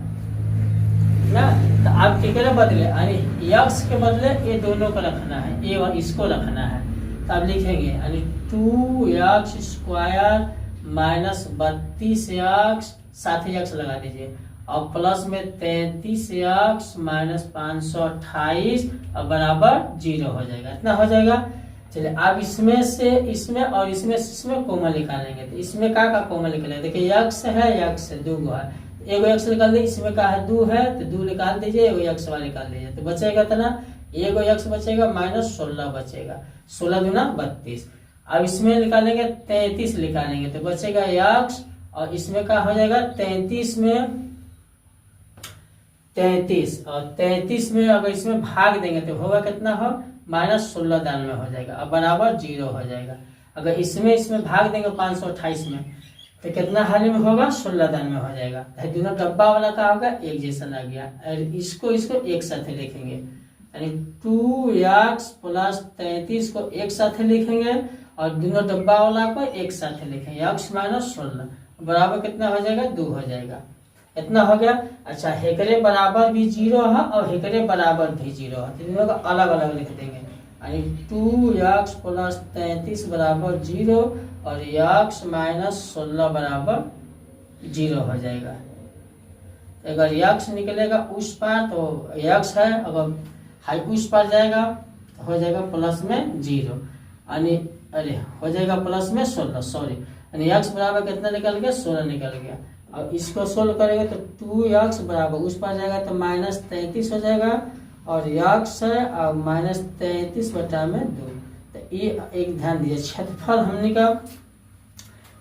ना, तो आप कितने बदले, यानी यक्स के बदले ये दोनों को रखना है, ये और इसको रखना है। तो आप लिखेंगे यानी 2x² माइनस 32x, साथ ही x लगा दीजिए, और प्लस में 33x माइनस 528 और बराबर 0 हो जाएगा। इतना हो जाएगा। चलिए अब इसमें से इसमें और इसमें से इसमें कॉमन निकालेंगे, तो इसमें का कॉमन निकालेंगे, देखिए x है, x है, 2 है, एगो x निकाल दीजिए, इसमें का है 2 है तो 2 निकाल दीजिए, एगो x वाला निकाल दीजिए, तो बचेगा इतना, एगो x बचेगा माइनस 16 बचेगा, 16 दूना 32। अब इसमें निकालेंगे 33 निकालेंगे तो बचेगा x, और इसमें का हो जाएगा 33 में 33, और 33 में अगर इसमें भाग देंगे तो होगा कितना हो, माइनस 16 दान में हो जाएगा, अब बराबर 0 हो जाएगा। अगर इसमें भाग देंगे 528 में तो कितना हाल में होगा, 16 दान में हो जाएगा। दोनों डब्बा वाला का होगा एक जैसा आ गया, और इसको एक साथ लिखेंगे, यानी 2x प्लस 33 को एक साथ लिखेंगे, और दोनों डब्बा वाला को एक साथ लिखेंगे, x माइनस 16 बराबर कितना हो जाएगा, 2 हो जाएगा। इतना हो गया। अच्छा, हेकरे बराबर भी 0 है और हेकरे बराबर भी 0 है, तो दोनों को अलग अलग लिख देंगे, यानी 2x प्लस 33 बराबर 0 और x माइनस 16 बराबर 0 हो जाएगा। अगर x निकलेगा उस पार तो x है, अगर हाई उस पार जाएगा तो हो जाएगा प्लस में 0, यानी हो जाएगा प्लस में 16, सॉरी, यानी x बराबर कितना निकल गया, 16 निकल गया। और इसको सोल्व करेंगे तो 2x बराबर उस पार जाएगा तो माइनस 33 हो जाएगा, और x है और माइनस 33 बटा में 2। तो ये एक ध्यान दीजिए, क्षेत्रफल हमने का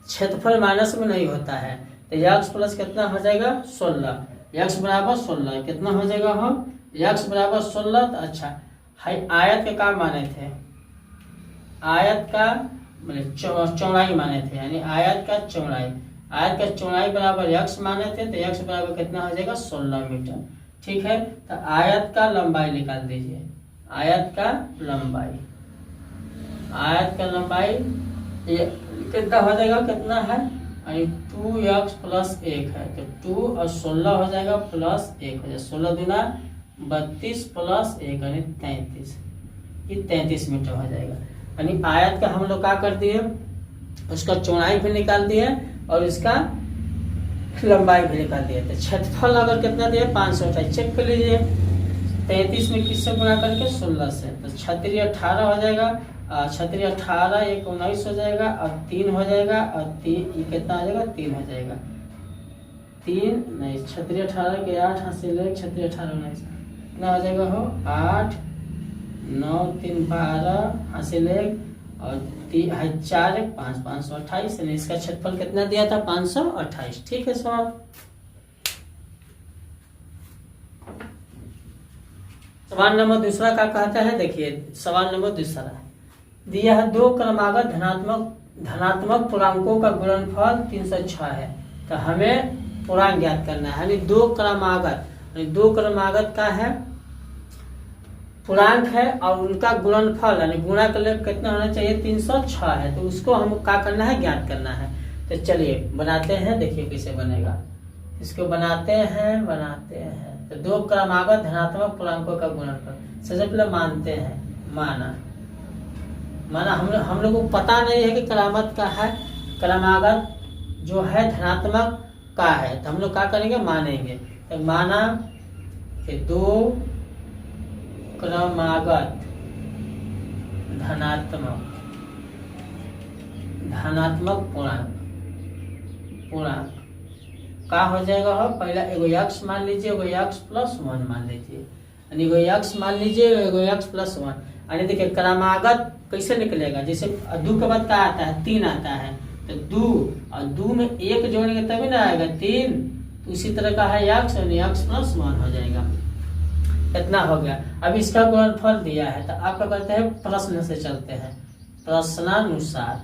क्षेत्रफल माइनस में नहीं होता है, तो x प्लस कितना हो जाएगा 16, x बराबर 16 कितना हो जाएगा, हम x बराबर 16। तो अच्छा हाई आयत के क्या माने थे, आयत का चौड़ाई माने थे, यानी आयत का चौड़ाई बराबर x माने थे, तो x बराबर कितना हो जाएगा 16 मीटर। ठीक है, तो आयत का लंबाई निकाल दीजिए, आयत का लंबाई ये कितना हो जाएगा, कितना है, यानी 2x प्लस 1 है, तो 2 और 16 हो जाएगा प्लस 1 हो जाएगा, 16 दूना 32 प्लस 1 यानी 33, ये 33 मीटर हो जाएगा। यानी आयत का हम लोग क्या कर दिए, उसका चौड़ाई भी निकाल दिए और इसका लंबाई भी निकाल दिए। तो क्षेत्रफल अगर कितना दिए 528, चेक कर लीजिए, 33 में किससे गुणा करके 16 से, तो 36 18 हो जाएगा, 36 18 1 19 हो जाएगा, और 3 हो जाएगा, और 3 ये कितना आ जाएगा 3 हो जाएगा, 3 नहीं 36 18 के 8 हासिल 36 18 19 कितना हो जाएगा, हो 8 9 3 12 हासिल 1 और 4 5 528, इसका क्षेत्रफल कितना दिया था 528। ठीक है सवाल नंबर दूसरा का कहता है, देखिए सवाल नंबर दूसरा दिया है, 2 क्रमागत धनात्मक पूर्णांकों का गुणनफल 306 है, तो हमें पूर्णांक ज्ञात करना है, यानी 2 क्रमागत का है पूर्णांक है और उनका गुणनफल यानी गुणा कर ले कितना होना चाहिए 306 है, तो उसको हम क्या करना है, ज्ञात करना है। तो चलिए बनाते हैं, देखिए कैसे बनेगा, इसको बनाते हैं। तो 2 क्रमागत धनात्मक पूर्णांकों का गुणनफल सबसे पहले मानते हैं, माना हम लोग को पता नहीं है कि क्रमागत जो है धनात्मक का है, तो हम लोग क्या करेंगे, मानेंगे। तो माना कि 2 क्रमागत धनात्मक पूर्णांक का हो जाएगा हो, पहला एगो एक्स मान लीजिए, एगो एक्स प्लस 1 मान लीजिए, यानी एगो एक्स मान लीजिए, एगो एक्स प्लस 1। यानी देखिए क्रमागत कैसे निकलेगा, जैसे 2 के बाद क्या आता है, 3 आता है, तो 2 और 2 में 1 जोड़ेंगे तभी ना आएगा 3। तो इसी तरह का है एक्स, यानी एक्स प्लस 1 हो जाएगा। इतना हो गया। अब इसका गुणनफल दिया है, तो आप क्या करते हैं, प्रश्न से चलते हैं, प्रश्नानुसार।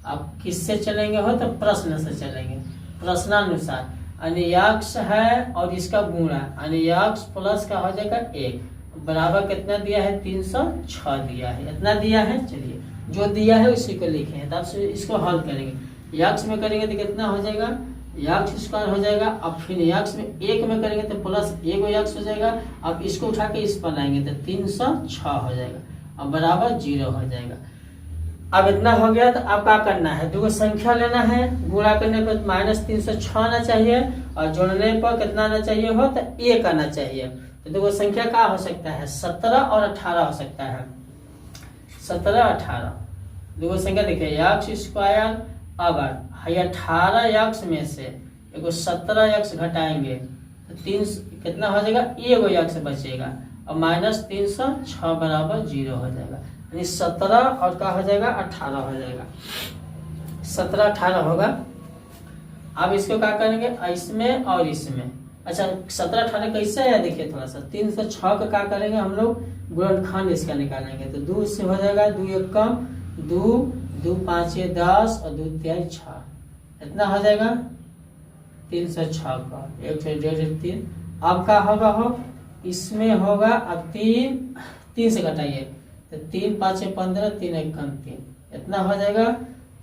आप किससे चलेंगे हो, तो प्रश्न से चलेंगे, प्रश्नानुसार। यानी एक्स है और इसका गुणा, यानी एक्स प्लस का हो जाएगा 1 बराबर कितना दिया है, 306 दिया है, इतना दिया है। चलिए जो दिया है उसी को लिखे, तब से इसको हल करेंगे। एक्स में करेंगे तो कितना हो जाएगा, एक्स स्क्वायर हो जाएगा। अब फिर एक्स में 1 में करेंगे तो प्लस 1 एक्स हो जाएगा। अब इसको उठा के इस पर लाएंगे तो 306 हो जाएगा, अब बराबर 0 हो जाएगा। अब इतना हो गया, तो अब क्या करना है, दो संख्या लेना है, गुणा करने पर -306 आना चाहिए और जोड़ने पर कितना आना चाहिए हो, तो 1 आना चाहिए। तो दो संख्या क्या हो सकता है, 17 और 18 हो सकता है, 17 18। दो संख्या देखिए, एक्स स्क्वायर, अगर 18 एक्स में से एगो 17 एक्स घटाएंगे तो 3 कितना हो जाएगा, एगो एक्स बचेगा और -306 बराबर 0 हो जाएगा। यानी 17 और क्या हो जाएगा, 18 हो जाएगा, 17 18 होगा। अब इसको क्या करेंगे, इसमें और इसमें। अच्छा 17 18 कैसे है, देखिए थोड़ा सा, 306 का क्या करेंगे हम लोग, गुणनखंड इसका निकालेंगे। तो 2 से हो जाएगा, 2 1 कम 2, 2 5 10 और 2 3 6, इतना हो जाएगा 306 का, 1 से 1.5 3। अब क्या होगा हो, इसमें होगा, अब 3 से घटाइए तो 3 5 15, 3 1 कम 3, इतना हो जाएगा।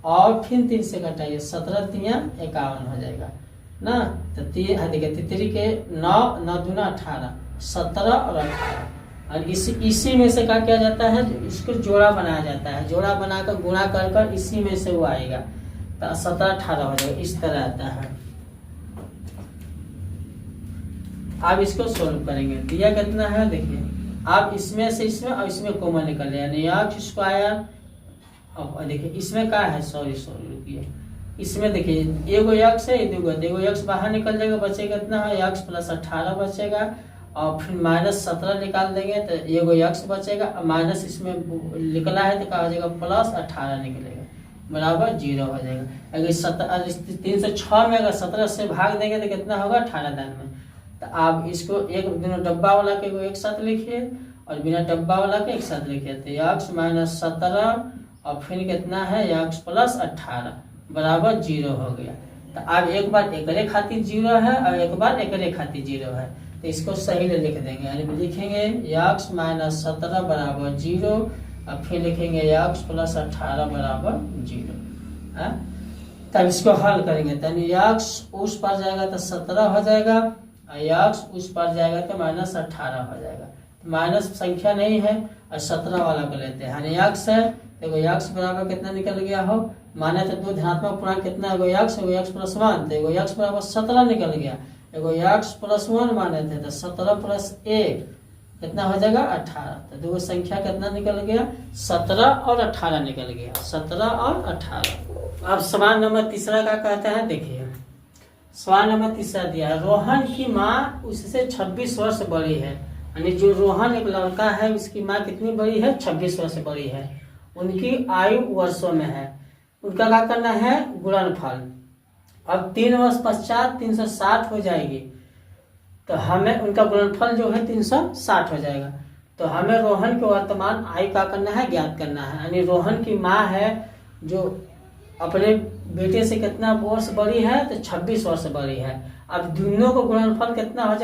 और फिर 3 से घटाइए, 17 3 51 हो जाएगा ना। तो देखिए तितरी के 9 9 दूना 18, 17 और 18। और इसी में से क्या किया जाता है, इसको जोड़ा बनाया जाता है, जोड़ा बनाकर गुणा कर इसी में से वो आएगा, तो 17 18 हो जाएगा, इस तरह आता है। आप इसको सोल्व करेंगे, दिया कितना है, देखिए आप इसमें से इसमें और इसमें कॉमन निकल जाए, यानी एक्स स्क्वायर। अब देखिए इसमें क्या है, सॉरी रुकिए, इसमें देखिए एगो एक्स है, एगो एक्स बाहर निकल जाएगा, बचेगा कितना है, एक्स प्लस 18 बचेगा। और फिर -17 निकाल देंगे तो एगो एक्स बचेगा, माइनस इसमें निकला है तो क्या हो जाएगा, प्लस 18 निकलेगा, बराबर 0 हो जाएगा। अगर 306 में अगर 17 से भाग देंगे तो कितना होगा, 18 दान में। तो आप इसको एक बिना डब्बा वाला के एक साथ लिखिए और बिना डब्बा वाला के एक साथ लिखिए, तो एक्स -17 और फिर कितना है, एक्स प्लस 18 बराबर 0 हो गया। तो अब एक बार एकरे खातिर 0 है और एक बार एकरे खातिर 0 है, तो इसको सही ले लिख देंगे, यानी लिखेंगे एक्स -17 बराबर 0 और फिर लिखेंगे एक्स प्लस 18 बराबर 0। तब इसको हल करेंगे, यानी एक्स उस पर जाएगा तो 17 हो जाएगा और एक्स उस पर जाएगा तो -18 हो जाएगा। माइनस संख्या नहीं है और 17 वाला को लेते हैं, यानी एक्स है, देखो एक्स बराबर कितना निकल गया हो, माने तो दो धनात्मक पूर्णांक कितना, एगो एक्स प्लस 1, तो एगो एक्स बराबर 17 निकल गया, एगो एक्स प्लस 1 माने थे तो 17 प्लस 1 कितना हो जाएगा, 18। तो दो संख्या कितना निकल गया, 17 और 18 निकल गया, 17 और 18। अब सवाल नंबर तीसरा का कहता है, देखिए सवाल नंबर तीसरा दिया है, रोहन की माँ उससे 26 वर्ष बड़ी है, यानी जो रोहन एक लड़का है उसकी माँ कितनी बड़ी है, 26 वर्ष बड़ी है, उनकी आयु वर्षों में है, उनका क्या करना है, गुणनफल। अब 3 वर्ष पश्चात 360 हो जाएगी, तो हमें उनका गुणनफल जो है 360 हो जाएगा। तो हमें रोहन के वर्तमान आयु का करना है, ज्ञात करना है, यानी रोहन की माँ है जो अपने बेटे से कितना वर्ष बड़ी है, तो 26 वर्ष बड़ी है। अब दोनों को गुणनफल कितना हो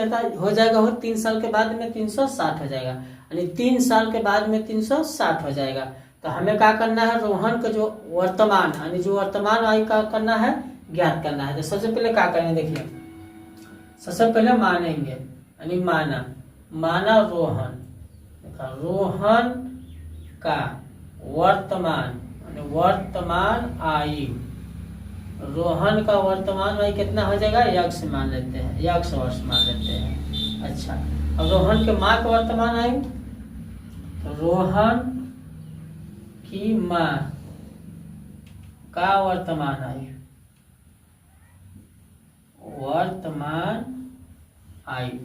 जाएगा हो 3 साल के बाद में 360 हो जाएगा, यानी 3 साल के बाद में 360 हो जाएगा। तो हमें क्या करना है, रोहन का जो वर्तमान यानी जो वर्तमान आयु का करना है, ज्ञात करना है। तो सबसे पहले क्या करेंगे, देखिए सबसे पहले मानेंगे, यानी माना रोहन, रोहन का वर्तमान आयु, रोहन का वर्तमान आयु कितना हो जाएगा, यक्ष मान लेते हैं, यक्ष वर्ष मान लेते हैं। अच्छा अब रोहन के माँ का वर्तमान आयु, तो रोहन की माँ का वर्तमान आयु, वर्तमान आयु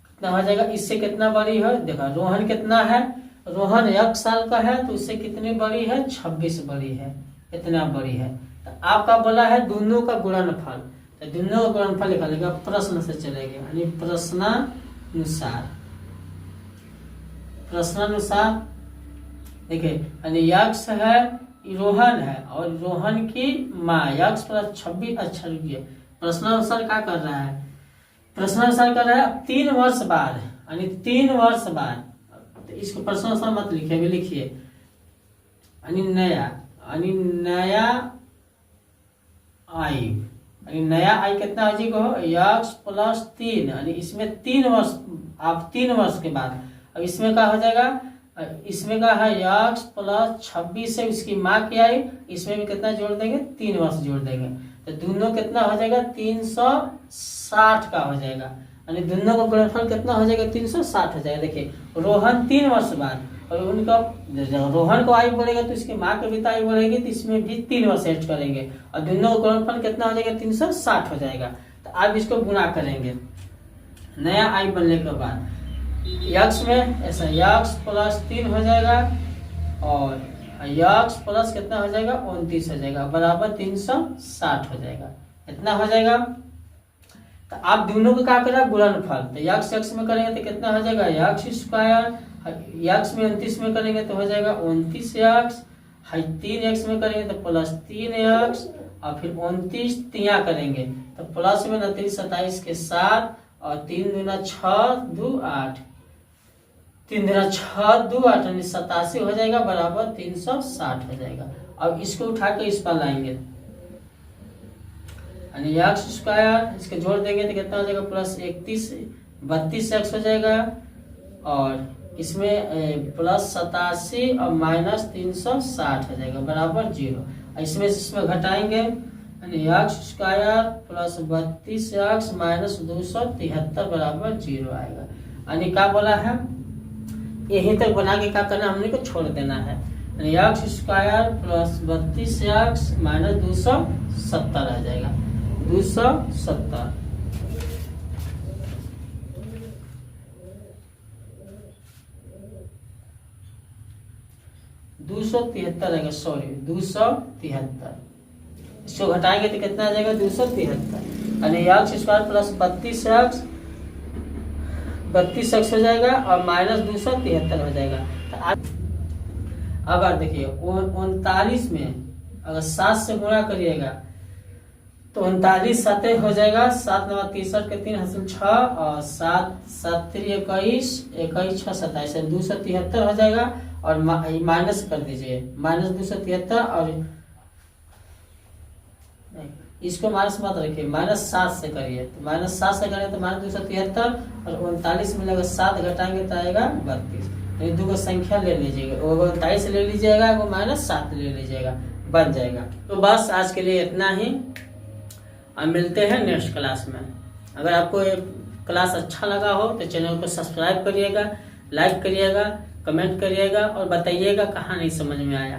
कितना हो जाएगा, इससे कितना बड़ी है, देखो रोहन कितना है, रोहन 1 साल का है तो इससे कितनी बड़ी है, 26 बड़ी है, इतना बड़ी है। तो आपका बोला है दोनों का गुणनफल, तो दोनों का गुणनफल निकालेगा, प्रश्न से चलेंगे, यानी प्रश्नानुसार देखिए, यानी यक्ष है, रोहन है और रोहन की माँ, यक्ष प्लस 26। अच्छा रुकिए, प्रश्नानुसार क्या कर रहा है, प्रश्नानुसार कर रहा है 3 वर्ष बाद, यानी 3 वर्ष बाद, तो इसको प्रश्नानुसार मत लिखिए, अभी लिखिए यानी नया आयु, यानी नया आयु कितना हो जाएगा, यक्ष प्लस 3, यानी इसमें 3 वर्ष, आप 3 वर्ष के बाद, अब इसमें क्या हो जाएगा, इसमें का है यक्ष प्लस 26 है, इसकी माँ की आयु, इसमें भी कितना जोड़ देंगे, 3 वर्ष जोड़ देंगे, तो दोनों कितना हो जाएगा, 360 का हो जाएगा, यानी दोनों का गुणनफल कितना हो जाएगा, 360 हो जाएगा। देखिए रोहन 3 वर्ष बाद, और उनका रोहन को आयु बोलेगा तो इसकी माँ की भी आयु बोलेगी, तो इसमें भी 3 वर्ष ऐड करेंगे और दोनों का गुणनफल कितना हो जाएगा, 360 हो जाएगा। तो आप इसको गुणा करेंगे नया आयु बनने के बाद, यक्ष में ऐसा यक्ष प्लस 3 हो जाएगा और यक्ष प्लस कितना हो जाएगा, 29 हो जाएगा, बराबर 360 हो जाएगा, इतना हो जाएगा। तो आप दोनों को क्या करें, गुणनफल, तो यक्ष यक्ष में करेंगे तो कितना हो जाएगा, यक्ष स्क्वायर, यक्ष में 29 में करेंगे तो हो जाएगा 29 यक्ष, 3 यक्ष में करेंगे तो प्लस 3 यक्ष, और फिर 29 तिया करेंगे तो प्लस में 29 27 के 7 और 3 दूना 6 2 8, 3 दूना 6 2 8, यानी 87 हो जाएगा, बराबर 360 हो जाएगा। अब इसको उठा के इस पर लाएंगे, यानी यक्ष स्क्वायर, इसके जोड़ देंगे तो कितना हो जाएगा, प्लस 32 यक्ष हो जाएगा, और इसमें प्लस 87 और माइनस 360 हो जाएगा, बराबर 0। इसमें घटाएंगे, यानी यक्ष स्क्वायर प्लस 32 यक्ष माइनस 273 बराबर 0 आएगा। यानी क्या बोला है, यहीं तक बना के क्या करना, हमने को छोड़ देना है, यानी यक्ष स्क्वायर प्लस 32 यक्ष माइनस 270 आ जाएगा, 270। 273 आएगा, सॉरी 273, इसको घटाएंगे तो कितना आ जाएगा, 273, यानी यक्ष स्क्वायर प्लस 32 यक्ष हो जाएगा और माइनस 273 हो जाएगा। तो अगर देखिए 39 में अगर 7 से गुणा करिएगा तो 39 7 हो जाएगा, 7 9 63 के 3 हासिल 6 और 7 7 3 21 21 6 27, 273 हो जाएगा, और माइनस कर दीजिए, माइनस 273, और इसको माइनस मत रखिए, माइनस 7 से करिए, तो माइनस 7 से करें तो माइनस 273, और 39 में अगर 7 घटाएंगे तो आएगा 32, यानी दो संख्या ले लीजिएगा, वो 39 ले लीजिएगा, वो माइनस 7 ले लीजिएगा, बन जाएगा। तो बस आज के लिए इतना ही, अब मिलते हैं नेक्स्ट क्लास में। अगर आपको ये क्लास अच्छा लगा हो तो चैनल को सब्सक्राइब करिएगा, लाइक करिएगा, कमेंट करिएगा और बताइएगा कहाँ नहीं समझ में आया।